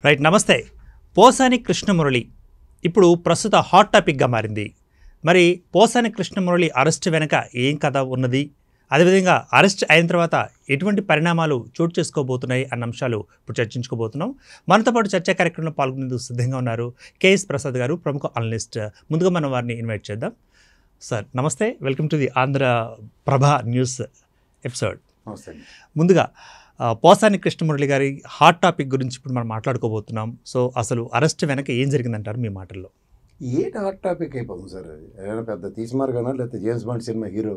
Right, నమస్తే. పోసాని కృష్ణమురళి ఇప్పుడు ప్రస్తుత హాట్ టాపిక్గా మారింది. మరి పోసాని కృష్ణమురళి అరెస్ట్ వెనక ఏం కథ ఉన్నది, అదేవిధంగా అరెస్ట్ అయిన తర్వాత ఎటువంటి పరిణామాలు చోటు చేసుకోబోతున్నాయి అన్న అంశాలు ఇప్పుడు చర్చించుకోబోతున్నాం. మనతో పాటు చర్చా కార్యక్రమంలో పాల్గొనేందుకు సిద్ధంగా ఉన్నారు కేఎస్ ప్రసాద్ గారు, ప్రముఖ అనలిస్ట్. ముందుగా మనం వారిని ఇన్వైట్ చేద్దాం. సార్ నమస్తే, welcome to the Andhra Prabha news episode. ముందుగా పోసాని కృష్ణమురళి గారి హాట్ టాపిక్ గురించి ఇప్పుడు మనం మాట్లాడుకోబోతున్నాం. సో అసలు అరెస్ట్ వెనక ఏం జరిగిందంటారు మీ మాటల్లో? ఏంటి హాట్ టాపిక్ అయిపోతుంది సార్? అది ఏదైనా పెద్ద తీసిమార్గానో లేకపోతే జేమ్స్ బాండ్ సినిమా హీరో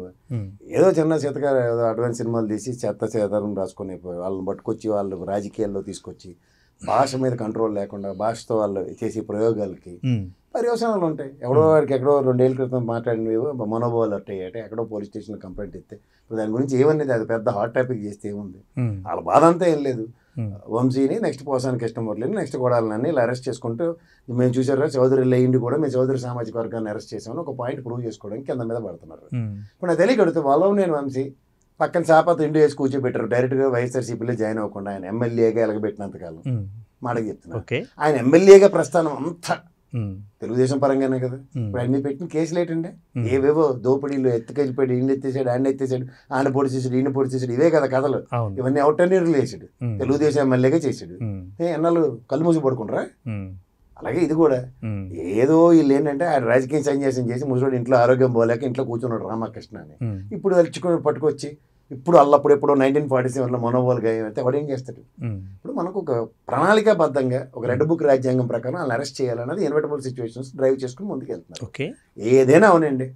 ఏదో చిన్న చేతగా ఏదో అడ్వాన్స్ సినిమాలు తీసి చెత్త చేతనం రాసుకొని వాళ్ళని పట్టుకొచ్చి వాళ్ళు రాజకీయాల్లో తీసుకొచ్చి భాష మీద కంట్రోల్ లేకుండా భాషతో వాళ్ళు చేసే ప్రయోగాలకి పర్యవసనాలు ఉంటాయి. ఎవడో వాడికి ఎక్కడో 2 ఏళ్ళ క్రితం మాట్లాడినవి మనోభావాలు అట్టాయి ఎక్కడో పోలీస్ స్టేషన్లో కంప్లైంట్ ఇస్తే ఇప్పుడు దాని గురించి ఏమనేది అది పెద్ద హాట్ టాపిక్ చేస్తే ఏముంది? వాళ్ళ బాధ అంతా ఏం లేదు. వంశీని నెక్స్ట్ పోసాని కృష్ణమురళిని నెక్స్ట్ కొడాలని ఇలా అరెస్ట్ చేసుకుంటూ మేము చూసారా చౌదరి లేయిండి కూడా మేము చౌదరి సామాజిక వర్గాన్ని అరెస్ట్ చేసామని ఒక పాయింట్ ప్రూవ్ చేసుకోవడానికి కింద మీద పడుతున్నారు. ఇప్పుడు నాకు తెలియకడుతూ వాళ్ళ నేను వంశీ పక్కన చాపాత ఇండి వేసి కూర్చోబెట్టారు. డైరెక్ట్గా వైఎస్ఆర్సీపీలో జాయిన్ అవ్వకుండా ఆయన ఎమ్మెల్యేగా ఎలగబెట్టినంతకాలం మాటకి చెప్తున్నారు. ఆయన ఎమ్మెల్యేగా ప్రస్థానం అంతా తెలుగుదేశం పరంగానే కదా. ఇప్పుడు అన్ని పెట్టిన కేసులు ఏంటంటే ఏవేవో దోపిడీలు ఎత్తుకెళ్ళిపోయాడు, ఈయన ఎత్తేసాడు, ఆయన ఎత్తేసాడు, ఆయన పొడి చేసాడు, ఈయన పొడి చేసాడు, ఇవే కదా కథలు. ఇవన్నీ అవుటర్నీర్లు వేసాడు, తెలుగుదేశం ఎమ్మెల్యేగా చేసాడు. ఎన్నాళ్ళు కళ్ళు మూసి పడుకుంటారా? అలాగే ఇది కూడా ఏదో వీళ్ళు ఏంటంటే ఆయన రాజకీయ సన్యాసం చేసి ముసలోడు ఇంట్లో ఆరోగ్యం పోలేక ఇంట్లో కూర్చున్నాడు రామకృష్ణ అని. ఇప్పుడు వెళ్ళుకొని పట్టుకొచ్చి ఇప్పుడు ఎప్పుడో 1947లో మనోభావాలు గాయం అయితే వాడు ఏం చేస్తాడు? ఇప్పుడు మనకు ఒక ప్రణాళికాబద్ధంగా ఒక రెడ్ బుక్ రాజ్యాంగం ప్రకారం వాళ్ళని అరెస్ట్ చేయాలన్నది ఇన్వెటబుల్ సిచ్యువేషన్స్ డ్రైవ్ చేసుకుని ముందుకు వెళ్తున్నారు. ఏదైనా అవునండి,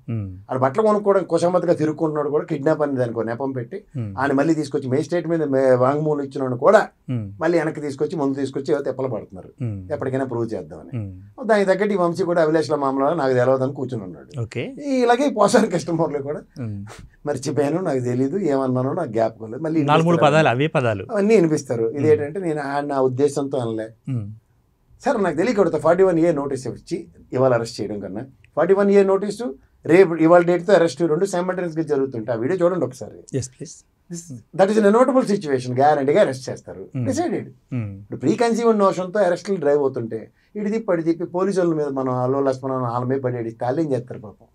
ఆడ బట్టలు కొనుక్కోవడం కుసమతిగా తిరుక్కుంటున్నాడు కూడా కిడ్నాప్ అని దానికి నెపం పెట్టి ఆయన మళ్ళీ తీసుకొచ్చి మేజిస్ట్రేట్ మీద వాంగ్మూలం ఇచ్చినాడు కూడా మళ్ళీ వెనక్కి తీసుకొచ్చి ముందు తీసుకొచ్చి ఏదో తెప్పలు పడుతున్నారు ఎప్పటికైనా ప్రూవ్ చేద్దామని. దానికి తగ్గట్టు ఈ వంశీ కూడా అభిలాష్ల మామూలు నాకు తెలియదని కూర్చుని ఉన్నాడు. ఇలాగే పోసాని కృష్ణమురళి కూడా మర్చిపోయాను, నాకు తెలీదు, ఏమన్నానో నాకు జ్ఞాపకం లేదు, మళ్ళీ 4-3 పదాలు అవే పదాలు అవన్నీ వినిపిస్తారు. ఇదేంటంటే నేను నా ఉద్దేశంతో అనలే సార్, నాకు తెలియకూడదు 41A నోటీస్ ఇచ్చి ఇవాళ అరెస్ట్ చేయడం కన్నా 41A నోటీసు రేపు ఇవాళ డేట్తో అరెస్ట్ 2 సైమల్టేనియస్గా జరుగుతుంటే ఆ వీడియో చూడండి ఒకసారి. దట్ ఈస్ ఎనోటబుల్ సిచ్యువేషన్, గ్యారంటీగా అరెస్ట్ చేస్తారు డిసైడెడ్. ఇప్పుడు ప్రీ కన్సీవ్డ్ నోషన్తో అరెస్టులు డ్రైవ్ అవుతుంటే ఇడిది పడి చెప్పి పోలీసు వాళ్ళ మీద మనం అల్లో లక్ష్మణ వాళ్ళ మీద పడి తాళేం చేస్తారు పాపం.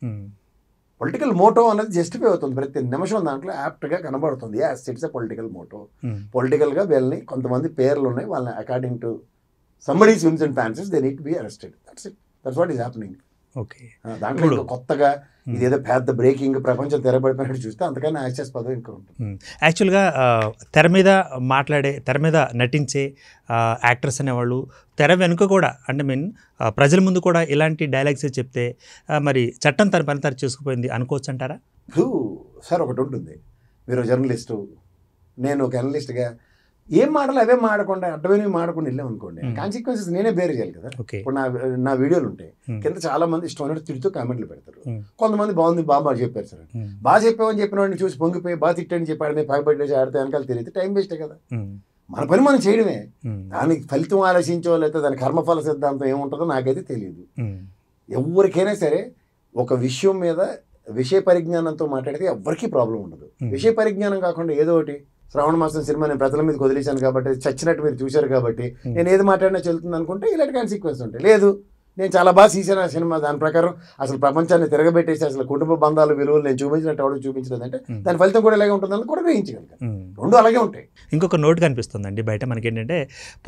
పొలిటికల్ మోటో అనేది జస్టిఫై అవుతుంది ప్రతి నిమిషం, దాంట్లో యాప్ట్గా కనబడుతుంది. As it's a political motto. పొలిటికల్గా వీళ్ళని కొంతమంది పేర్లు ఉన్నాయి, వాళ్ళని according to somebody's whims and fancies they need to be arrested. That's what is happening. దాంట్లో కొత్తగా ఇదేదో పెద్ద బ్రేకింగ్ ప్రపంచం తెరబడిపోయినట్టు చూస్తే అంతకన్నా ఆశ్చర్యపదం ఇంకా ఉంటుంది. యాక్చువల్గా తెర మీద నటించే యాక్టర్స్ అనేవాళ్ళు తెర వెనుక కూడా అంటే ప్రజల ముందు కూడా ఇలాంటి డైలాగ్స్ చెప్తే మరి చట్టం తన పని తను చేసుకుపోయింది అనుకోవచ్చు అంటారా? సార్ ఒకటి ఉంటుంది, మీరు జర్నలిస్టు, నేను ఒక అనలిస్ట్గా ఏం మాటలు అవే మాడకుండా అడ్డమైనవి మాడకుండా వెళ్ళాం అనుకోండి, కాన్సిక్వెన్సెస్ నేనే బేర్ చేయాలి కదా. ఇప్పుడు నా వీడియోలు ఉంటాయి, కింద చాలా మంది ఇష్టమైన తిడుతూ కామెంట్లు పెడతారు. కొంతమంది బాగుంది బాగా చెప్పారు సార్, బాగా చెప్పామని చెప్పిన వాడిని చూసి పొంగిపోయి బాగా తిట్టని చెప్పాడు మీద పగబడి ఆడితే వెనకాల తిరిగితే టైం వేస్టే కదా. మన పని మనం చేయడమే, దానికి ఫలితం ఆలోచించో లేకపోతే దాని కర్మఫల సిద్ధాంతం ఏముంటుందో నాకైతే తెలియదు. ఎవరికైనా సరే ఒక విషయం మీద విషయ పరిజ్ఞానంతో మాట్లాడితే ఎవరికీ ప్రాబ్లం ఉండదు. విషయ పరిజ్ఞానం కాకుండా ఏదో ఒకటి శ్రావణ మాసం సినిమా నేను ప్రజల మీద వదిలేశాను కాబట్టి చచ్చినట్టు మీరు చూశారు కాబట్టి నేను ఏది మాట్లాడినా చెల్లుతుంది అనుకుంటే ఇలాంటి కాన్సిక్వెన్స్ ఉంటాయి. లేదు నేను చాలా బాగా తీసాను ఆ సినిమా, దాని ప్రకారం అసలు ప్రపంచాన్ని తిరగబెట్టేసి అసలు కుటుంబ బంధాలు విలువలు నేను చూపించినట్టు ఎవరు చూపించలేదంటే దాని ఫలితం కూడా ఇలాగే ఉంటుందని కూడా గ్రహించగలిగాను. రెండు అలాగే ఉంటాయి. ఇంకొక నోట్ కనిపిస్తుందండి బయట మనకి ఏంటంటే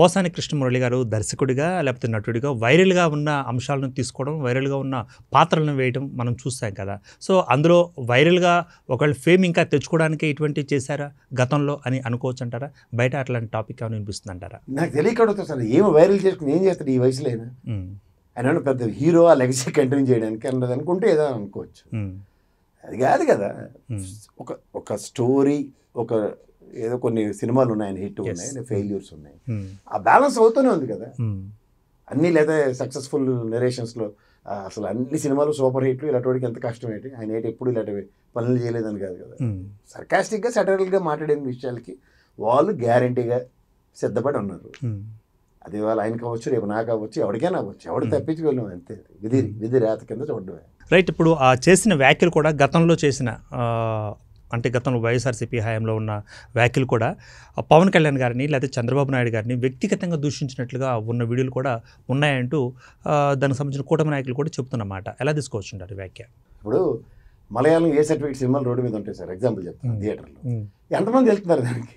పోసాని కృష్ణమురళి గారు దర్శకుడిగా లేకపోతే నటుడిగా వైరల్గా ఉన్న అంశాలను తీసుకోవడం, వైరల్గా ఉన్న పాత్రలను వేయడం మనం చూస్తాం కదా. సో అందులో వైరల్గా ఒకళ్ళు ఫేమ్ ఇంకా తెచ్చుకోవడానికి ఇటువంటి చేశారా గతంలో అని అనుకోవచ్చు అంటారా? బయట అట్లాంటి టాపిక్ ఏమైనా వినిపిస్తుంది అంటారా? నాకు తెలియకూడదు సార్, ఏమో వైరల్ చేసుకుని ఏం చేస్తాడు ఈ వయసులో అయినా. ఆయన పెద్ద హీరో ఆ లెగసీ కంటిన్యూ చేయడానికి అన్నది అనుకుంటే ఏదో అనుకోవచ్చు. అది కాదు కదా, ఒక స్టోరీ, ఒక ఏదో కొన్ని సినిమాలు ఉన్నాయి, ఆయన హిట్ ఉన్నాయి, ఫెయిల్యూర్స్ ఉన్నాయి, ఆ బ్యాలెన్స్ అవుతూనే ఉంది కదా అన్నీ. లేదా సక్సెస్ఫుల్ నెరేషన్స్లో అసలు అన్ని సినిమాలు సూపర్ హిట్లు, ఇలాంటి ఎంత కష్టం ఏంటి, ఆయన ఏంటి ఎప్పుడు ఇలాంటివి పనులు చేయలేదని కాదు కదా. సర్కాస్టిక్గా సటరల్గా మాట్లాడిన విషయాలకి వాళ్ళు గ్యారంటీగా సిద్ధపడి ఉన్నారు. అది వాళ్ళు ఆయన కావచ్చు, రేపు నాకు అవ్వచ్చు, ఎవరికైనా అవ్వచ్చు, ఎవరు తప్పించుకోలేము, అంతే విధి రాత కింద చూడడమే. రైట్. ఇప్పుడు ఆ చేసిన వ్యాఖ్యలు కూడా గతంలో చేసిన అంటే గతంలో వైఎస్ఆర్సీపీ హయాంలో ఉన్న వ్యాఖ్యలు కూడా పవన్ కళ్యాణ్ గారిని లేదా చంద్రబాబు నాయుడు గారిని వ్యక్తిగతంగా దూషించినట్లుగా ఉన్న వీడియోలు కూడా ఉన్నాయంటూ దానికి సంబంధించిన కూటమి నాయకులు కూడా చెప్తున్నమాట. ఎలా తీసుకోవచ్చుంటారు వ్యాఖ్య? ఇప్పుడు మలయాళం ఏ సర్టిఫికేట్ సినిమాలు రోడ్డు మీద ఉంటాయి సార్, ఎగ్జాంపుల్ చెప్తాను. థియేటర్లో ఎంతమంది వెళ్తున్నారు దానికి?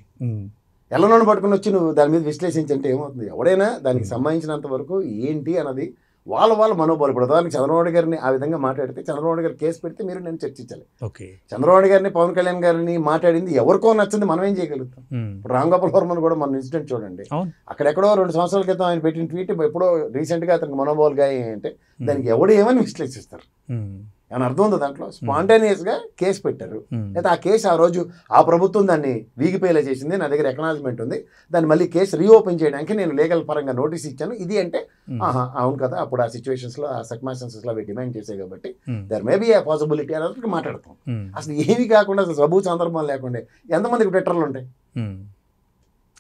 ఎల్లనోని పట్టుకుని వచ్చి నువ్వు దాని మీద విశ్లేషించంటే ఏమవుతుంది? ఎవడైనా దానికి సంబంధించినంత వరకు ఏంటి అన్నది వాళ్ళ మనోబలం. ఇప్పుడు దానికి చంద్రబాబు గారిని ఆ విధంగా మాట్లాడితే చంద్రబాబు గారు కేసు పెడితే మీరు నేను చర్చించాలి. ఓకే, చంద్రబాబు గారిని పవన్ కళ్యాణ్ గారిని మాట్లాడింది ఎవరికో నచ్చింది, మనం ఏం చేయగలుగుతాం? ఇప్పుడు రామ్ గోపాల్ వర్మన్ కూడా మన ఇన్సిడెంట్ చూడండి, అక్కడెక్కడో 2 సంవత్సరాల క్రితం ఆయన పెట్టిన ట్వీట్ ఎప్పుడో రీసెంట్గా అతనికి మనోబోల్గా అంటే దానికి ఎవడు ఏమని విశ్లేషిస్తారు? ఏమైనా అర్థం ఉందో దాంట్లో? స్పాంటేనియస్గా కేసు పెట్టారు, అయితే ఆ కేసు ఆ రోజు ఆ ప్రభుత్వం దాన్ని వీగిపోయేలా చేసింది, నా దగ్గర ఎక్నాలజ్మెంట్ ఉంది, దాన్ని మళ్ళీ కేసు రీఓపెన్ చేయడానికి నేను లీగల్ పరంగా నోటీస్ ఇచ్చాను, ఇది అంటే అవును కదా, అప్పుడు ఆ సిచ్యువేషన్స్లో ఆ సర్కమ్స్టాన్సెస్లో అవి డిమాండ్ చేసాయి కాబట్టి దర్ మే బీ ఆ పాసిబిలిటీ అనేది మాట్లాడతాం. అసలు ఏమి కాకుండా అసలు సబూ సందర్భం లేకుండా ఎంతమందికి ట్విట్టర్లు ఉంటాయి?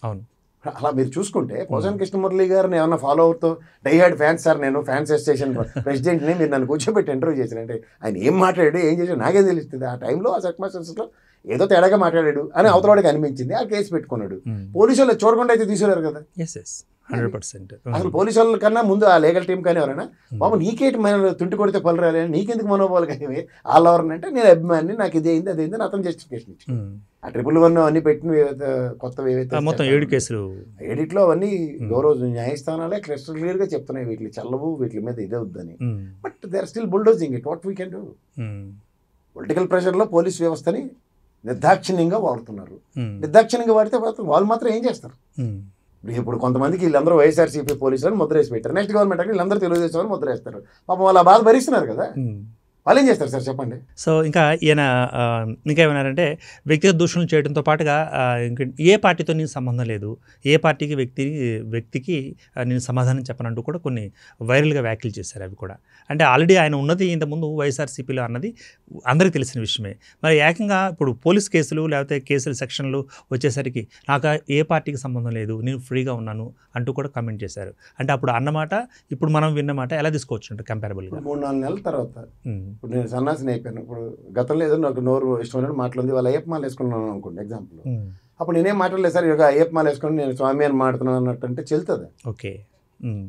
అవును, అలా మీరు చూసుకుంటే పోసాని కృష్ణమురళి గారిని ఏమన్నా ఫాలో అవుతూ డైహార్డ్ ఫ్యాన్స్ సార్, నేను ఫ్యాన్స్ అసోసియేషన్ ప్రెసిడెంట్ని, మీరు నన్ను కూర్చోబెట్టి ఇంటర్వ్యూ చేశారంటే ఆయన ఏం మాట్లాడాడు ఏం చేశాడు నాకేం తెలుస్తుంది? ఆ టైంలో ఆ సర్కమ్స్టాన్సెస్లో ఏదో తేడాగా మాట్లాడాడు అని అవతలవాడికి అనిపించింది, ఆ కేసు పెట్టుకున్నాడు. పోలీసు వాళ్ళు చూడకుండా అయితే తీసుకురారు కదా. 100%. అసలు పోలీసు వాళ్ళ కన్నా ముందు ఆ లీగల్ టీం కానీ ఎవరైనా బాబు నీకేంటి మన తుంటి కొడితే పలు రాలి, నీకెందుకు మనోబాలు కానీ వాళ్ళు ఎవరనంటే నేను అభిమాని, నాకు ఇది అయింది అదేంది అని అతను జస్టిఫికేషన్ ఇచ్చి ఆ 111 అన్ని పెట్టిన కొత్తవి ఏవైతే మొత్తం 7 కేసులు ఎడిట్లో అవన్నీ గౌరవ న్యాయస్థానాలే క్రిస్టల్ క్లియర్గా చెప్తున్నాయి వీటి చల్లవు, వీటి మీద ఇదే వద్దని. But they are still bulldozing it. What we can do? Political ప్రెషర్లో పోలీస్ వ్యవస్థని నిర్దాక్షిణ్యంగా వాడుతున్నారు. నిర్దాక్షిణ్యంగా వాడితే వాళ్ళు మాత్రం ఏం చేస్తారు? ఇప్పుడు కొంతమందికి వీళ్ళందరూ వైఎస్ఆర్సీపీ పోలీసులను ముద్ర వేసి పెట్టారు, నెక్స్ట్ గవర్నమెంట్ అంటే వీళ్ళందరూ తెలుగుదేశం వాళ్ళు ముద్ర వేస్తారు. పాపం వాళ్ళ బాధ భరిస్తున్నారు కదా, వాళ్ళు ఏం చేస్తారు సార్ చెప్పండి? సో ఇంకా ఈయన ఇంకా ఏమన్నారంటే వ్యక్తిగత దూషణలు చేయడంతో పాటుగా ఇంకా ఏ పార్టీతో నేను సంబంధం లేదు, ఏ పార్టీకి వ్యక్తికి నేను సమాధానం చెప్పనంటూ కూడా కొన్ని వైరల్గా వ్యాఖ్యలు చేశారు. అవి కూడా అంటే ఆల్రెడీ ఆయన ఉన్నది ఇంతకుముందు వైఎస్ఆర్సీపీలో అన్నది అందరికీ తెలిసిన విషయమే. మరి ఏకంగా ఇప్పుడు పోలీస్ కేసులు లేకపోతే కేసుల సెక్షన్లు వచ్చేసరికి నాకు ఏ పార్టీకి సంబంధం లేదు, నేను ఫ్రీగా ఉన్నాను అంటూ కూడా కామెంట్ చేశారు. అంటే అప్పుడు అన్నమాట ఇప్పుడు మనం విన్నమాట ఎలా తీసుకోవచ్చు అంటే కంపారబుల్గా 3-4 నెలల తర్వాత ఇప్పుడు నేను సన్నాసిని అయిపోయాను. ఇప్పుడు గతంలో ఏదో నాకు నోరు ఇష్టమైన మాటలుంది, వాళ్ళు అయ్యప్ప మాల వేసుకున్నాను అనుకోండి ఎగ్జాంపుల్, అప్పుడు నేనేం మాట్లాడలేదు సార్, ఇక అయ్యప్ప మాల వేసుకుని నేను స్వామి అని మాట్లాడుతున్నాను అన్నట్టు అంటే చెల్తుంది. ఓకే,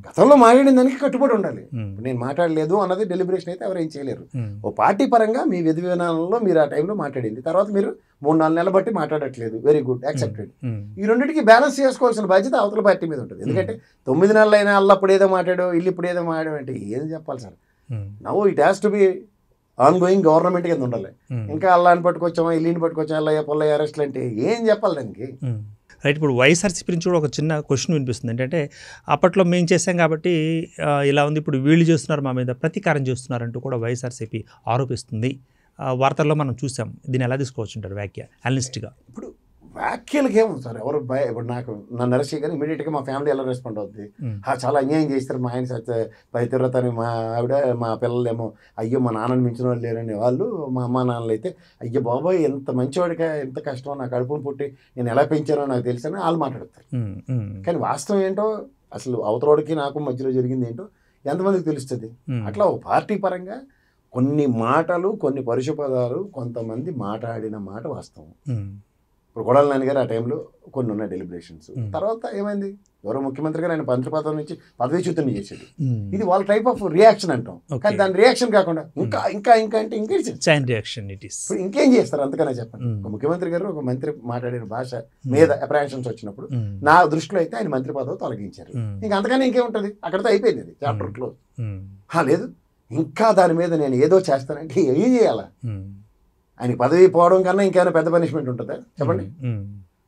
గతంలో మాట్లాడిన దానికి కట్టుబడి ఉండాలి. నేను మాట్లాడలేదు అన్నది డెలిబరేషన్ అయితే ఎవరు ఏం చేయలేరు. ఓ పార్టీ పరంగా మీ విధి విధానంలో మీరు ఆ టైంలో మాట్లాడింది, తర్వాత మీరు 3-4 నెలలు బట్టి మాట్లాడట్లేదు, వెరీ గుడ్, యాక్సెప్టెడ్. ఈ రెండింటికి బ్యాలెన్స్ చేసుకోవాల్సిన బాధ్యత అవతల పార్టీ మీద ఉంటుంది. ఎందుకంటే 9 నెలలు అయినా అల్లప్పుడు ఏదో మాట్లాడో ఇల్లు ఇప్పుడు ఏదో మాట్లాడో అంటే ఏం చెప్పాలి sir? Now it has to be on going government కింద ఉండాలి. ఇంకా అల్లాని పట్టుకొచ్చామా ఇల్లుని పట్టుకొచ్చామా అల్లయ్య పొల్లయ్య అరెస్ట్లు అంటే ఏం చెప్పాలి దానికి? రైట్. ఇప్పుడు వైఎస్ఆర్సీపీ నుంచి కూడా ఒక చిన్న క్వశ్చన్ వినిపిస్తుంది. ఏంటంటే అప్పట్లో మేము చేసాం కాబట్టి ఇలా ఉంది, ఇప్పుడు వీళ్ళు చేస్తున్నారు మా మీద ప్రతీకారం చేస్తున్నారంటూ కూడా వైఎస్ఆర్సీపీ ఆరోపిస్తుంది. వార్తల్లో మనం చూసాం. దీన్ని ఎలా తీసుకోవచ్చు అంటారు వ్యాఖ్య అనలిస్ట్గా? ఇప్పుడు వ్యాఖ్యలకి ఏముంది సార్, ఎవరు ఇప్పుడు నాకు నన్ను అరెస్ట్ చేయగానే ఇమీడియట్గా మా ఫ్యామిలీ ఎలా రెస్పాండ్ అవుతుంది? చాలా అన్యాయం చేస్తారు, మా ఆయన పవిత్రతని, మా ఆవిడ మా పిల్లలేమో అయ్యో మా నాన్నని మించిన వాళ్ళు లేరనే వాళ్ళు, మా అమ్మ నాన్నలు అయితే అయ్యో బాబోయ్ ఎంత మంచివాడిగా ఎంత కష్టమో, నాకు కడుపును పుట్టి నేను ఎలా పెంచానో నాకు తెలుసని వాళ్ళు మాట్లాడతారు. కానీ వాస్తవం ఏంటో అసలు అవతలోడికి నాకు మధ్యలో జరిగింది ఏంటో ఎంతమందికి తెలుస్తుంది? అట్లా ఓ పార్టీ పరంగా కొన్ని మాటలు, కొన్ని పరుష పదాలు కొంతమంది మాట్లాడిన మాట వాస్తవం. ఇప్పుడు కొడాలి నాని గారు ఆ టైంలో కొన్ని ఉన్నాయి డెలిబరేషన్స్, తర్వాత ఏమైంది, ఎవరో ముఖ్యమంత్రి గారు ఆయన మంత్రి పదవి నుంచి పదవీచ్యుతుని చేసాడు. ఇది వాళ్ళ టైప్ ఆఫ్ రియాక్షన్ అంటాం. కానీ దాని రియాక్షన్ కాకుండా ఇంకా ఇంకా ఇంకా అంటే ఇంకేం చేస్తారు అంతకన్నా చెప్పండి. ఒక ముఖ్యమంత్రి గారు ఒక మంత్రి మాట్లాడిన భాష మీద అప్రహెన్షన్స్ వచ్చినప్పుడు నా దృష్టిలో అయితే ఆయన మంత్రి పదవి తొలగించారు. ఇంకా అంతకన్నా ఇంకేముంటుంది, అక్కడితో అయిపోయింది, అది చాప్టర్ క్లోజ్. లేదు ఇంకా దాని మీద నేను ఏదో చేస్తానంటే ఏం చేయాలా? ఆయనకి పదవి పోవడం కన్నా ఇంకేమైనా పెద్ద పనిష్మెంట్ ఉంటుందా చెప్పండి?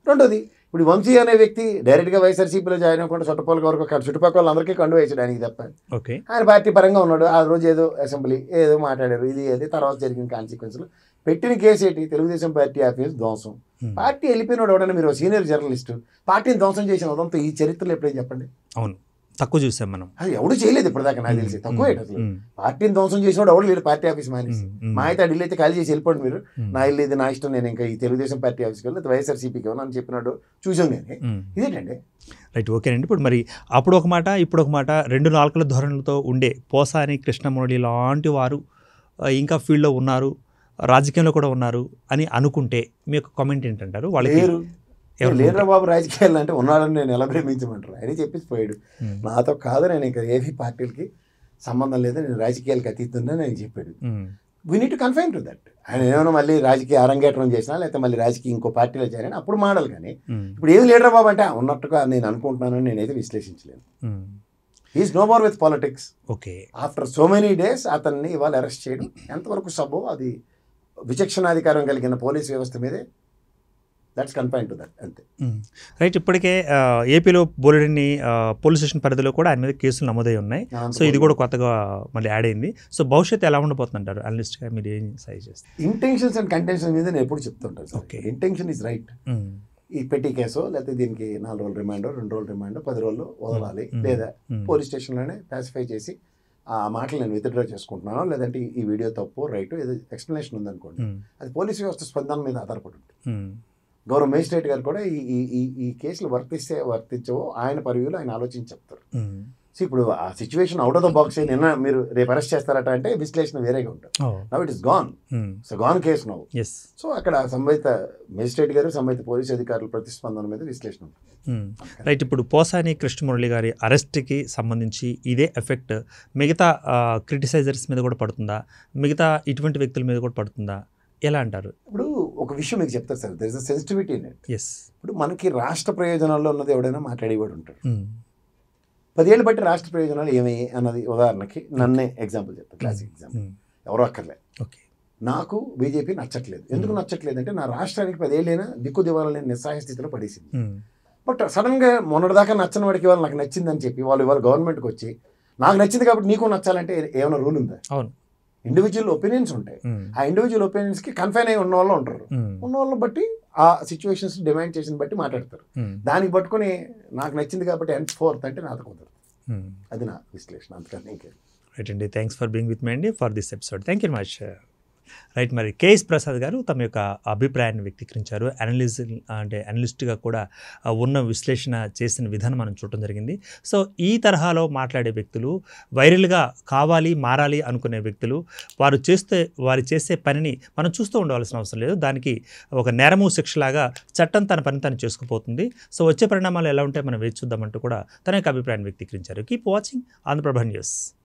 రెండోది, ఇప్పుడు వంశీ అనే వ్యక్తి డైరెక్ట్గా వైఎస్ఆర్సీపీలో జాయిన్ అవ్వకుండా చుట్టుపక్కల వరకు చుట్టుపక్కల వాళ్ళందరికీ కండు వేసాడు ఆయనకి తప్ప. ఆయన పార్టీ పరంగా ఉన్నాడు, ఆ రోజు ఏదో అసెంబ్లీ ఏదో మాట్లాడారు, ఇది ఏది తర్వాత జరిగిన కాన్సిక్వెన్స్లో పెట్టిన కేసు ఏంటి? తెలుగుదేశం పార్టీ ఆఫీస్ ధ్వంసం. పార్టీ వెళ్ళిపోయినాడు ఎవడన్నా, మీరు సీనియర్ జర్నలిస్ట్, పార్టీని ధ్వంసం చేసిన ఉదంతో ఈ చరిత్రలో ఎప్పుడైనా చెప్పండి? అవును, తక్కువ చూసాం మనం. అది ఎవడు చేయలేదు ఇప్పటిదాకా నాకు తెలిసి, తక్కువ అసలు. పార్టీని ధ్వంసం చేసినాడు ఎవడు లేడు పార్టీ ఆఫీస్ మానేసి. మా అయితే ఆ ఢిల్లీ అయితే ఖాళీ చేసి వెళ్ళిపోండి మీరు, నా ఇల్లు ఇది నా ఇష్టం, నేను ఇంకా ఈ తెలుగుదేశం పార్టీ ఆఫీస్కి వెళ్ళి వైఎస్ఆర్సీపీకి అని చెప్పినాడు, చూసాం. కానీ ఇదేంటండి? రైట్, ఓకేనండి. ఇప్పుడు మరి అప్పుడు ఒక మాట ఇప్పుడు ఒక మాట, 2 నాలుకల ధోరణులతో ఉండే పోసాని కృష్ణమురళి లాంటి వారు ఇంకా ఫీల్డ్లో ఉన్నారు, రాజకీయంలో కూడా ఉన్నారు అని అనుకుంటే మీ యొక్క కామెంట్ ఏంటంటారు? వాళ్ళకి లేరు లేరా బాబు రాజకీయాలు అంటే ఉన్నాడని నేను ఎలా ప్రేమించమంటారు, ఆయన చెప్పేసి పోయాడు. నాతో కాదు, నేను ఇంకా ఏవి పార్టీలకి సంబంధం లేదు, నేను రాజకీయాలకు అతీతుందని ఆయన చెప్పాడు. We need to confine to that. ఆయన ఏమైనా మళ్ళీ రాజకీయ అరంగేట్రం చేసినా లేకపోతే మళ్ళీ రాజకీయ ఇంకో పార్టీలో చేరినా అప్పుడు మాడాలి. కానీ ఇప్పుడు ఏది లీడర్ బాబు అంటే ఉన్నట్టుగా నేను అనుకుంటున్నానని నేనైతే విశ్లేషించలేను. Is no more with politics. Okay, after so many days అతన్ని ఇవాళ అరెస్ట్ చేయడం ఎంతవరకు సబో, అది విచక్షణాధికారం కలిగిన పోలీస్ వ్యవస్థ మీదే. దట్స్ కన్ఫైన్ టు దట్, అంతే. రైట్. ఇప్పటికే ఏపీలో బోలెడన్ని పోలీస్ స్టేషన్ పరిధిలో కూడా ఆయన మీద కేసులు నమోదై ఉన్నాయి. సో ఇది కూడా కొత్తగా మళ్ళీ యాడ్ అయింది. సో భవిష్యత్తు ఎలా ఉండబోతుందంటారు అనలిస్ట్గా మీరు ఏం సజెస్ట్ చేస్తారు? ఇంటెన్షన్స్ అండ్ కంటెన్షన్ మీద నేను ఎప్పుడు చెప్తుంటాను. Okay, intention is right. ఈ పెట్టి కేసో లేకపోతే దీనికి 4 రోజులు రిమాండో 2 రోజులు రిమాండో 10 రోజులు వదలాలి, లేదా పోలీస్ స్టేషన్లోనే పాసిఫై చేసి ఆ మాటలు నేను విత్డ్రా చేసుకుంటున్నాను, లేదంటే ఈ వీడియో తప్పు రైట్ ఏదో ఎక్స్ప్లెనేషన్ ఉందనుకోండి, అది పోలీస్ వ్యవస్థ స్పందన మీద ఆధారపడి ఉంటుంది. గౌరవ మేజిస్ట్రేట్ గారు కూడా ఈ కేసులు వర్తించవో ఆయన పరివ్యూలో ఆయన ఆలోచించి చెప్తారు. సో ఇప్పుడు ఆ situation out of the box నిన్న మీరు రేపు అరెస్ట్ చేస్తారట అంటే విశ్లేషణ వేరేగా ఉంటుంది. Now it is gone. So gone case now. So అక్కడ సంబంధిత మేజిస్ట్రేట్ గారు సంబంధిత పోలీస్ అధికారుల ప్రతిస్పందన మీద విశ్లేషణ ఉంటుంది. రైట్. ఇప్పుడు పోసాని కృష్ణమురళి గారి అరెస్ట్కి సంబంధించి ఇదే ఎఫెక్ట్ మిగతా క్రిటిసైజర్స్ మీద కూడా పడుతుందా, మిగతా ఇటువంటి వ్యక్తుల మీద కూడా పడుతుందా, ఎలా అంటారు? ఇప్పుడు ఒక విషయం మీకు చెప్తారు sir, there is a sensitivity in it. Yes. ఇప్పుడు మనకి రాష్ట్ర ప్రయోజనాల్లో ఉన్నది ఎవడైనా మాట్లాడేవాడు ఉంటాడు. 10 ఏళ్ళు బట్టి రాష్ట్ర ప్రయోజనాలు ఏమయ్యాయి అన్నది ఉదాహరణకి నన్నే ఎగ్జాంపుల్ చెప్తాను, క్లాసిక్ ఎగ్జాంపుల్. ఎవరో అక్కర్లే. ఓకే, నాకు బీజేపీ నచ్చట్లేదు. ఎందుకు నచ్చట్లేదు అంటే నా రాష్ట్రానికి 10 ఏళ్ళైనా దిక్కు దివాలని నిస్సహాయ స్థితిలో పడేసింది. బట్ సడన్గా మొన్నటిదాకా నచ్చని వాడికి వాళ్ళు నాకు నచ్చిందని చెప్పి వాళ్ళు ఇవాళ గవర్నమెంట్కి వచ్చి నాకు నచ్చింది కాబట్టి నీకు నచ్చాలంటే ఏమైనా రూల్ ఉందా? అవును, ఇండివిజువల్ ఒపీనియన్స్ ఉంటాయి. ఆ ఇండివిజువల్ ఒపీనియన్స్కి కన్ఫైన్ అయి ఉన్న వాళ్ళు ఉంటారు. ఉన్న వాళ్ళని బట్టి ఆ సిచ్యువేషన్స్ డిమాండ్ చేసిన బట్టి మాట్లాడతారు. దానికి పట్టుకుని నాకు నచ్చింది కాబట్టి henceforth అంటే నాతో కుదరదు. అది నా విశ్లేషణ, అంతకన్నా ఇంకేం. రైట్ అండి, thanks for being with me అండి for this episode. Thank you much. Right. మరి కేఎస్ ప్రసాద్ గారు తమ యొక్క అభిప్రాయాన్ని వ్యక్తీకరించారు. అనలిస్ట్గా కూడా ఉన్న విశ్లేషణ చేసిన విధానం మనం చూడటం జరిగింది. సో ఈ తరహాలో మాట్లాడే వ్యక్తులు, వైరల్గా కావాలి మారాలి అనుకునే వ్యక్తులు, వారు చేసే పనిని మనం చూస్తూ ఉండవలసిన అవసరం లేదు. దానికి ఒక నేరము శిక్షలాగా చట్టం తన పని తను చేసుకుపోతుంది. సో వచ్చే పరిణామాలు ఎలా ఉంటాయి మనం వేచి చూద్దామంటూ కూడా తన యొక్క అభిప్రాయాన్ని వ్యక్తీకరించారు. Keep watching Andhra Prabha news.